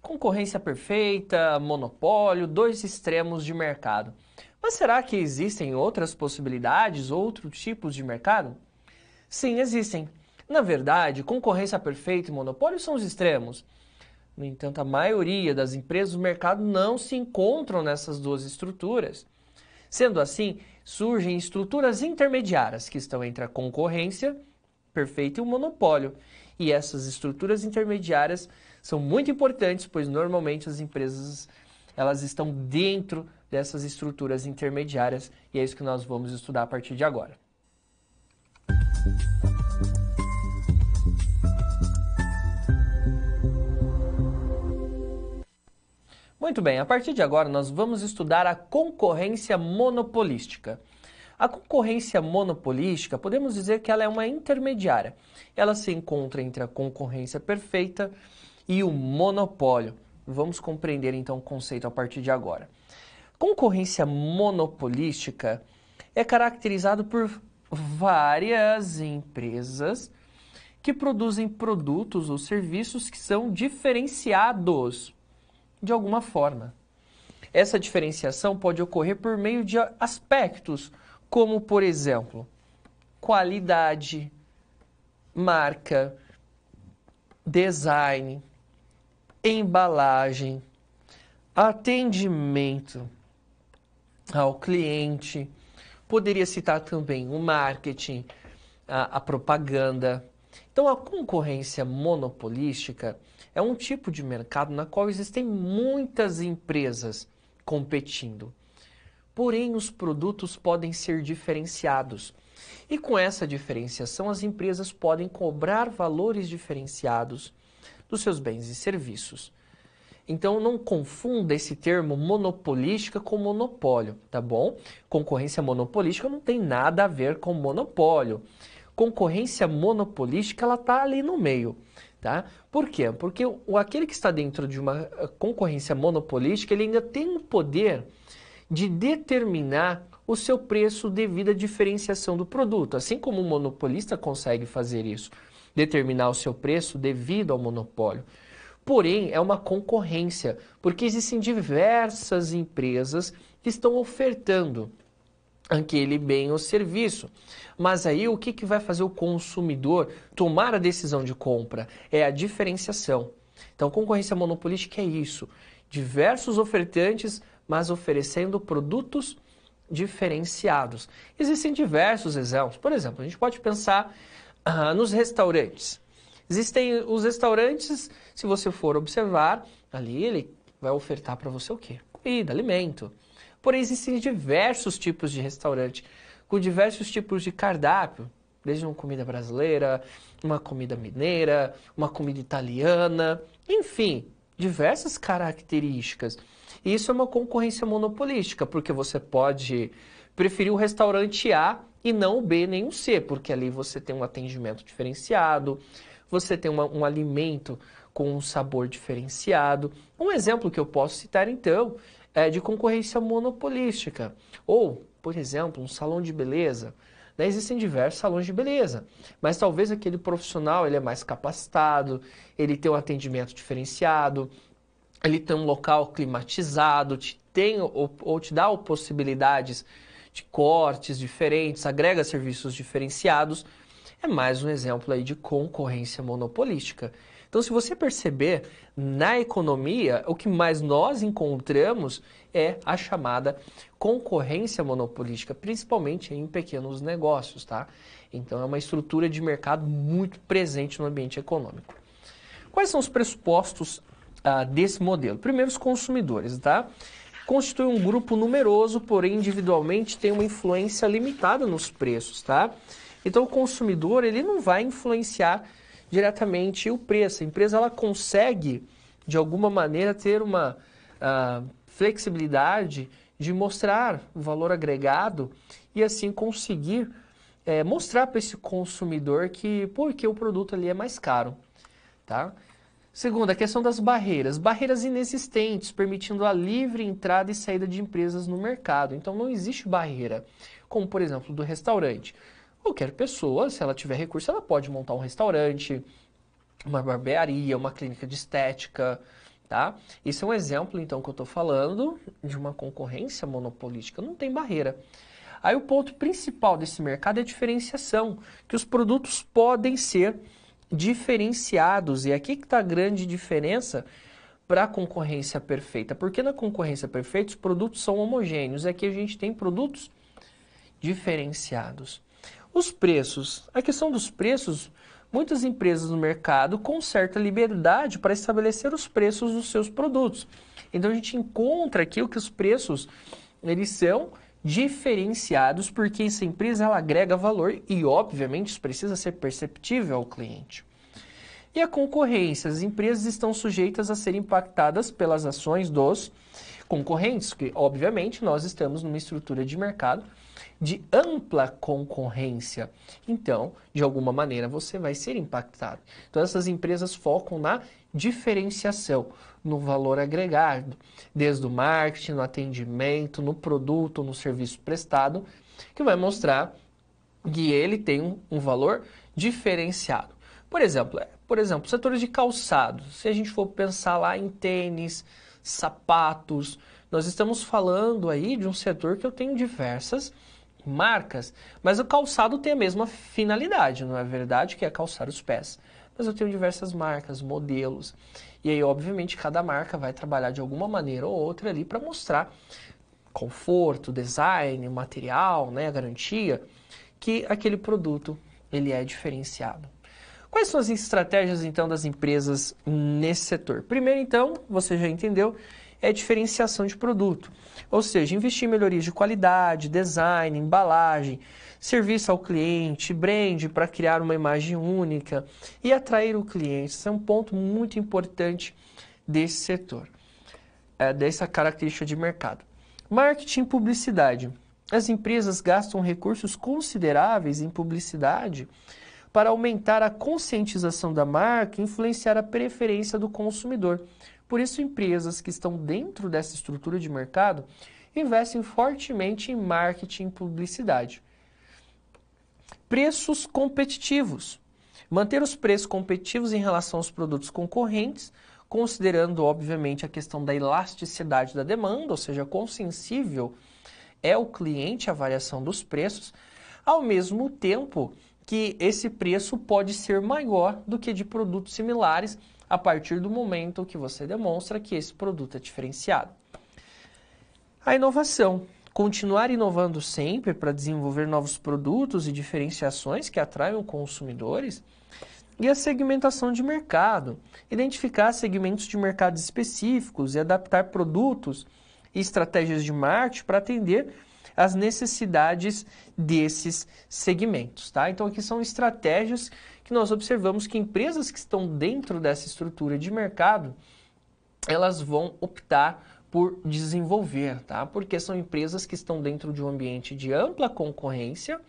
Concorrência perfeita, monopólio, dois extremos de mercado. Mas será que existem outras possibilidades, outros tipos de mercado? Sim, existem. Na verdade, concorrência perfeita e monopólio são os extremos. No entanto, a maioria das empresas do mercado não se encontram nessas duas estruturas. Sendo assim, surgem estruturas intermediárias que estão entre a concorrência perfeita e o monopólio. E essas estruturas intermediárias são muito importantes, pois normalmente as empresas elas estão dentro dessas estruturas intermediárias e é isso que nós vamos estudar a partir de agora. Muito bem, a partir de agora nós vamos estudar a concorrência monopolística. A concorrência monopolística, podemos dizer que ela é uma intermediária. Ela se encontra entre a concorrência perfeita e o monopólio. Vamos compreender então o conceito a partir de agora. Concorrência monopolística é caracterizado por várias empresas que produzem produtos ou serviços que são diferenciados de alguma forma. Essa diferenciação pode ocorrer por meio de aspectos, como, por exemplo, qualidade, marca, design, embalagem, atendimento ao cliente. Poderia citar também o marketing, a propaganda. Então, a concorrência monopolística é um tipo de mercado na qual existem muitas empresas competindo. Porém, os produtos podem ser diferenciados. E com essa diferenciação, as empresas podem cobrar valores diferenciados dos seus bens e serviços. Então, não confunda esse termo monopolística com monopólio, tá bom? Concorrência monopolística não tem nada a ver com monopólio. Concorrência monopolística, ela está ali no meio, tá? Por quê? Porque aquele que está dentro de uma concorrência monopolística, ele ainda tem o poder de determinar o seu preço devido à diferenciação do produto. Assim como o monopolista consegue fazer isso, determinar o seu preço devido ao monopólio. Porém, é uma concorrência, porque existem diversas empresas que estão ofertando aquele bem ou serviço. Mas aí o que vai fazer o consumidor tomar a decisão de compra? É a diferenciação. Então, concorrência monopolística é isso. Diversos ofertantes, mas oferecendo produtos diferenciados. Existem diversos exemplos. Por exemplo, a gente pode pensar nos restaurantes. Existem os restaurantes, se você for observar, ali ele vai ofertar para você o quê? Comida, alimento. Porém, existem diversos tipos de restaurante, com diversos tipos de cardápio, desde uma comida brasileira, uma comida mineira, uma comida italiana, enfim, diversas características. E isso é uma concorrência monopolística, porque você pode preferir o restaurante A e não o B nem o C, porque ali você tem um atendimento diferenciado, você tem um alimento com um sabor diferenciado. Um exemplo que eu posso citar, então, é de concorrência monopolística. Ou, por exemplo, um salão de beleza. Existem diversos salões de beleza, mas talvez aquele profissional ele é mais capacitado, ele tem um atendimento diferenciado, ele tem um local climatizado, te dá possibilidades de cortes diferentes, agrega serviços diferenciados. É mais um exemplo aí de concorrência monopolística. Então, se você perceber, na economia, o que mais nós encontramos é a chamada concorrência monopolística, principalmente em pequenos negócios, tá? Então, é uma estrutura de mercado muito presente no ambiente econômico. Quais são os pressupostos desse modelo? Primeiro, os consumidores, tá? Constitui um grupo numeroso, porém individualmente tem uma influência limitada nos preços, tá? Então, o consumidor ele não vai influenciar diretamente o preço. A empresa ela consegue, de alguma maneira, ter uma flexibilidade de mostrar o valor agregado e, assim, conseguir mostrar para esse consumidor que porque o produto ali é mais caro. Tá? Segundo, a questão das barreiras. Barreiras inexistentes, permitindo a livre entrada e saída de empresas no mercado. Então, não existe barreira, como, por exemplo, do restaurante. Qualquer pessoa, se ela tiver recurso, ela pode montar um restaurante, uma barbearia, uma clínica de estética, tá? Esse é um exemplo, então, que eu estou falando de uma concorrência monopolística, não tem barreira. Aí o ponto principal desse mercado é a diferenciação, que os produtos podem ser diferenciados, e aqui que está a grande diferença para a concorrência perfeita, porque na concorrência perfeita os produtos são homogêneos, aqui a gente tem produtos diferenciados. Os preços, a questão dos preços, muitas empresas no mercado com certa liberdade para estabelecer os preços dos seus produtos. Então a gente encontra aqui o que os preços eles são diferenciados porque essa empresa ela agrega valor e obviamente isso precisa ser perceptível ao cliente. E a concorrência, as empresas estão sujeitas a serem impactadas pelas ações dos concorrentes, que obviamente nós estamos numa estrutura de mercado de ampla concorrência. Então, de alguma maneira, você vai ser impactado. Então, essas empresas focam na diferenciação, no valor agregado, desde o marketing, no atendimento, no produto, no serviço prestado, que vai mostrar que ele tem um valor diferenciado. Por exemplo, setores de calçado. Se a gente for pensar lá em tênis, sapatos, nós estamos falando aí de um setor que eu tenho diversas marcas, mas o calçado tem a mesma finalidade, não é verdade? Que é calçar os pés. Mas eu tenho diversas marcas, modelos, e aí obviamente cada marca vai trabalhar de alguma maneira ou outra ali para mostrar conforto, design, material, né, a garantia, que aquele produto ele é diferenciado. Quais são as estratégias então das empresas nesse setor? Primeiro então, você já entendeu, é diferenciação de produto, ou seja, investir em melhorias de qualidade, design, embalagem, serviço ao cliente, brand para criar uma imagem única e atrair o cliente. Isso é um ponto muito importante desse setor, dessa característica de mercado. Marketing e publicidade. As empresas gastam recursos consideráveis em publicidade para aumentar a conscientização da marca e influenciar a preferência do consumidor. Por isso, empresas que estão dentro dessa estrutura de mercado investem fortemente em marketing e publicidade. Preços competitivos. Manter os preços competitivos em relação aos produtos concorrentes, considerando, obviamente, a questão da elasticidade da demanda, ou seja, quão sensível é o cliente à variação dos preços, ao mesmo tempo que esse preço pode ser maior do que de produtos similares a partir do momento que você demonstra que esse produto é diferenciado. A inovação. Continuar inovando sempre para desenvolver novos produtos e diferenciações que atraiam consumidores. E a segmentação de mercado. Identificar segmentos de mercado específicos e adaptar produtos e estratégias de marketing para atender as necessidades desses segmentos, tá? Então aqui são estratégias que nós observamos que empresas que estão dentro dessa estrutura de mercado, elas vão optar por desenvolver, tá? Porque são empresas que estão dentro de um ambiente de ampla concorrência,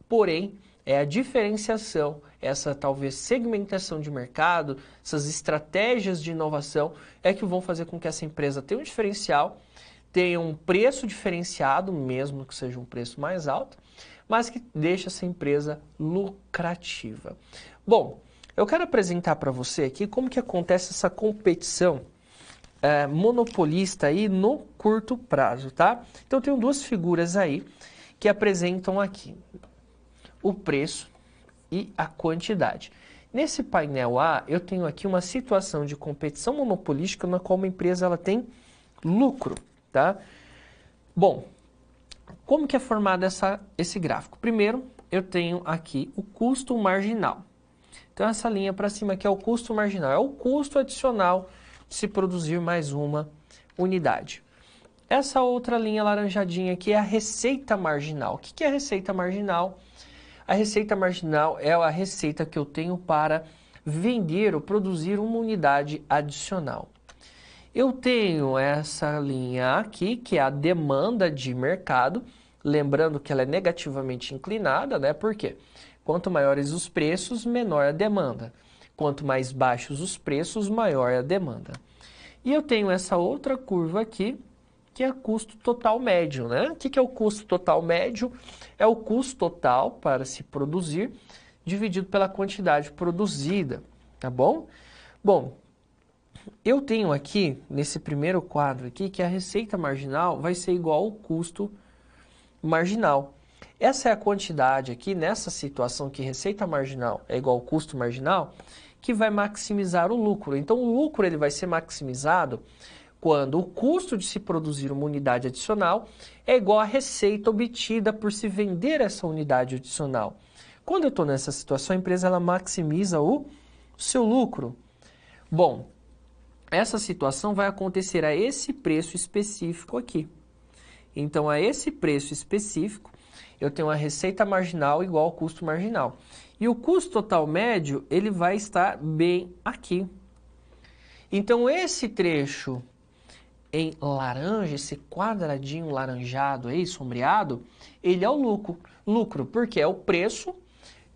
porém, a diferenciação, essa talvez segmentação de mercado, essas estratégias de inovação é que vão fazer com que essa empresa tenha um diferencial, tenha um preço diferenciado, mesmo que seja um preço mais alto, mas que deixe essa empresa lucrativa. Bom, eu quero apresentar para você aqui como que acontece essa competição monopolista aí no curto prazo, tá? Então, eu tenho duas figuras aí que apresentam aqui o preço e a quantidade. Nesse painel A, eu tenho aqui uma situação de competição monopolística na qual uma empresa ela tem lucro, tá? Bom, como que é formado esse gráfico? Primeiro, eu tenho aqui o custo marginal. Então, essa linha para cima aqui é o custo marginal, é o custo adicional de se produzir mais uma unidade. Essa outra linha laranjadinha aqui é a receita marginal. O que é a receita marginal? A receita marginal é a receita que eu tenho para vender ou produzir uma unidade adicional. Eu tenho essa linha aqui, que é a demanda de mercado, lembrando que ela é negativamente inclinada, né? Por quê? Quanto maiores os preços, menor a demanda. Quanto mais baixos os preços, maior a demanda. E eu tenho essa outra curva aqui, que é o custo total médio, né? O que é o custo total médio? É o custo total para se produzir, dividido pela quantidade produzida, tá bom? Bom, eu tenho aqui, nesse primeiro quadro aqui, que a receita marginal vai ser igual ao custo marginal. Essa é a quantidade aqui, nessa situação que receita marginal é igual ao custo marginal, que vai maximizar o lucro. Então, o lucro ele vai ser maximizado quando o custo de se produzir uma unidade adicional é igual à receita obtida por se vender essa unidade adicional. Quando eu estou nessa situação, a empresa ela maximiza o seu lucro. Bom, essa situação vai acontecer a esse preço específico aqui. Então, a esse preço específico, eu tenho a receita marginal igual ao custo marginal. E o custo total médio, ele vai estar bem aqui. Então, esse trecho em laranja, esse quadradinho laranjado aí, sombreado, ele é o lucro. Lucro, porque é o preço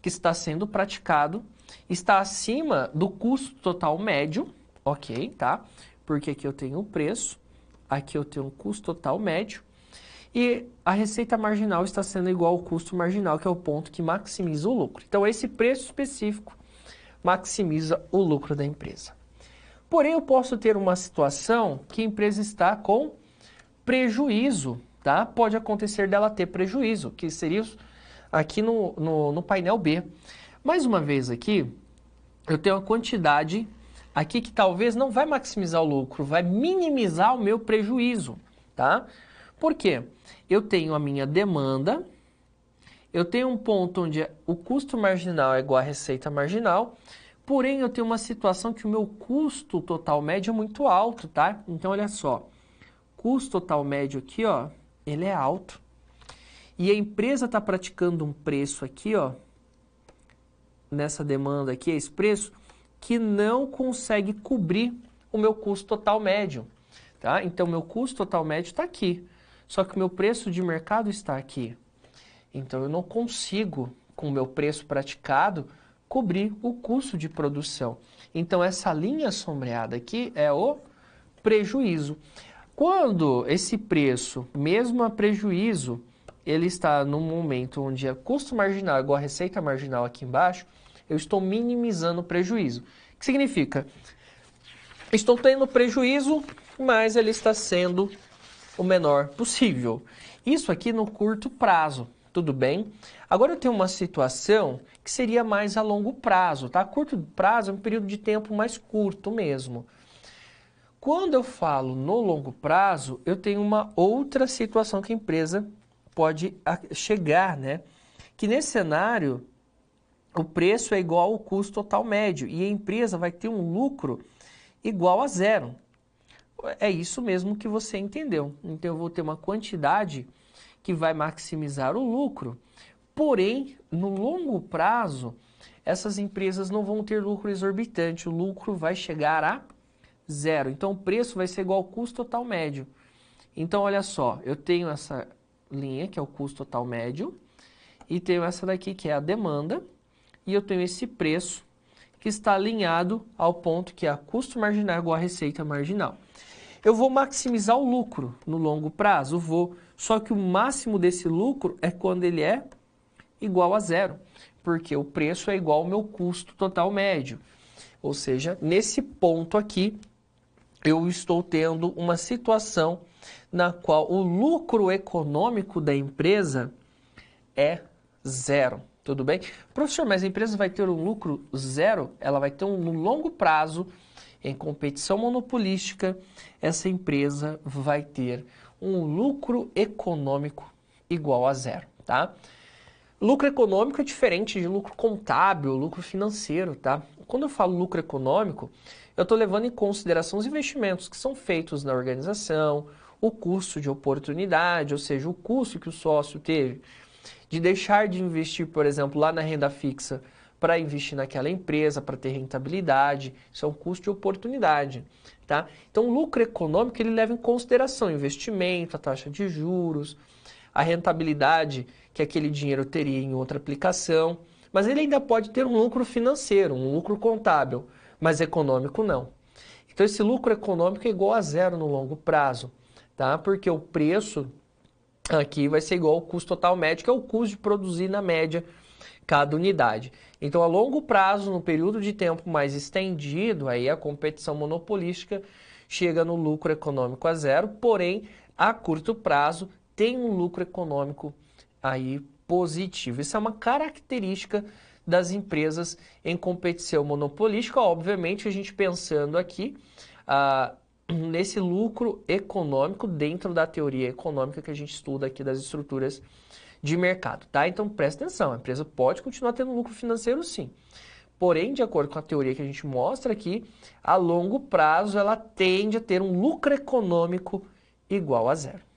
que está sendo praticado, está acima do custo total médio, ok, tá? Porque aqui eu tenho o preço, aqui eu tenho o custo total médio, e a receita marginal está sendo igual ao custo marginal, que é o ponto que maximiza o lucro. Então, esse preço específico maximiza o lucro da empresa. Porém, eu posso ter uma situação que a empresa está com prejuízo, tá? Pode acontecer dela ter prejuízo, que seria aqui no painel B. Mais uma vez aqui, eu tenho a quantidade aqui que talvez não vai maximizar o lucro, vai minimizar o meu prejuízo, tá? Por quê? Eu tenho a minha demanda, eu tenho um ponto onde o custo marginal é igual à receita marginal, porém eu tenho uma situação que o meu custo total médio é muito alto, tá? Então, olha só, custo total médio aqui, ó, ele é alto. E a empresa está praticando um preço aqui, ó, nessa demanda aqui, esse preço, que não consegue cobrir o meu custo total médio, tá? Então, meu custo total médio está aqui. Só que o meu preço de mercado está aqui. Então, eu não consigo, com o meu preço praticado, cobrir o custo de produção. Então, essa linha sombreada aqui é o prejuízo. Quando esse preço, mesmo a prejuízo, ele está num momento onde é custo marginal igual a receita marginal aqui embaixo, eu estou minimizando o prejuízo. O que significa? Estou tendo prejuízo, mas ele está sendo o menor possível. Isso aqui no curto prazo, tudo bem? Agora eu tenho uma situação que seria mais a longo prazo, tá? Curto prazo é um período de tempo mais curto mesmo. Quando eu falo no longo prazo, eu tenho uma outra situação que a empresa pode chegar, né? Que nesse cenário, o preço é igual ao custo total médio e a empresa vai ter um lucro igual a zero. É isso mesmo que você entendeu. Então, eu vou ter uma quantidade que vai maximizar o lucro, porém, no longo prazo, essas empresas não vão ter lucro exorbitante, o lucro vai chegar a zero. Então, o preço vai ser igual ao custo total médio. Então, olha só, eu tenho essa linha, que é o custo total médio, e tenho essa daqui, que é a demanda, e eu tenho esse preço, que está alinhado ao ponto que é custo marginal igual a receita marginal. Eu vou maximizar o lucro no longo prazo? Vou. Só que o máximo desse lucro é quando ele é igual a zero, porque o preço é igual ao meu custo total médio. Ou seja, nesse ponto aqui, eu estou tendo uma situação na qual o lucro econômico da empresa é zero. Tudo bem? Professor, mas a empresa vai ter um lucro zero? Ela vai ter no longo prazo, em competição monopolística, essa empresa vai ter um lucro econômico igual a zero, tá? Lucro econômico é diferente de lucro contábil, lucro financeiro, tá? Quando eu falo lucro econômico, eu estou levando em consideração os investimentos que são feitos na organização, o custo de oportunidade, ou seja, o custo que o sócio teve de deixar de investir, por exemplo, lá na renda fixa para investir naquela empresa, para ter rentabilidade. Isso é um custo de oportunidade, tá? Então, o lucro econômico, ele leva em consideração o investimento, a taxa de juros, a rentabilidade que aquele dinheiro teria em outra aplicação, mas ele ainda pode ter um lucro financeiro, um lucro contábil, mas econômico não. Então, esse lucro econômico é igual a zero no longo prazo, tá? Porque o preço aqui vai ser igual ao custo total médio, que é o custo de produzir, na média, cada unidade. Então, a longo prazo, no período de tempo mais estendido, aí a competição monopolística chega no lucro econômico a zero, porém, a curto prazo, tem um lucro econômico aí positivo. Isso é uma característica das empresas em competição monopolística, obviamente, a gente pensando aqui nesse lucro econômico dentro da teoria econômica que a gente estuda aqui das estruturas de mercado, tá? Então, presta atenção, a empresa pode continuar tendo lucro financeiro, sim. Porém, de acordo com a teoria que a gente mostra aqui, a longo prazo ela tende a ter um lucro econômico igual a zero.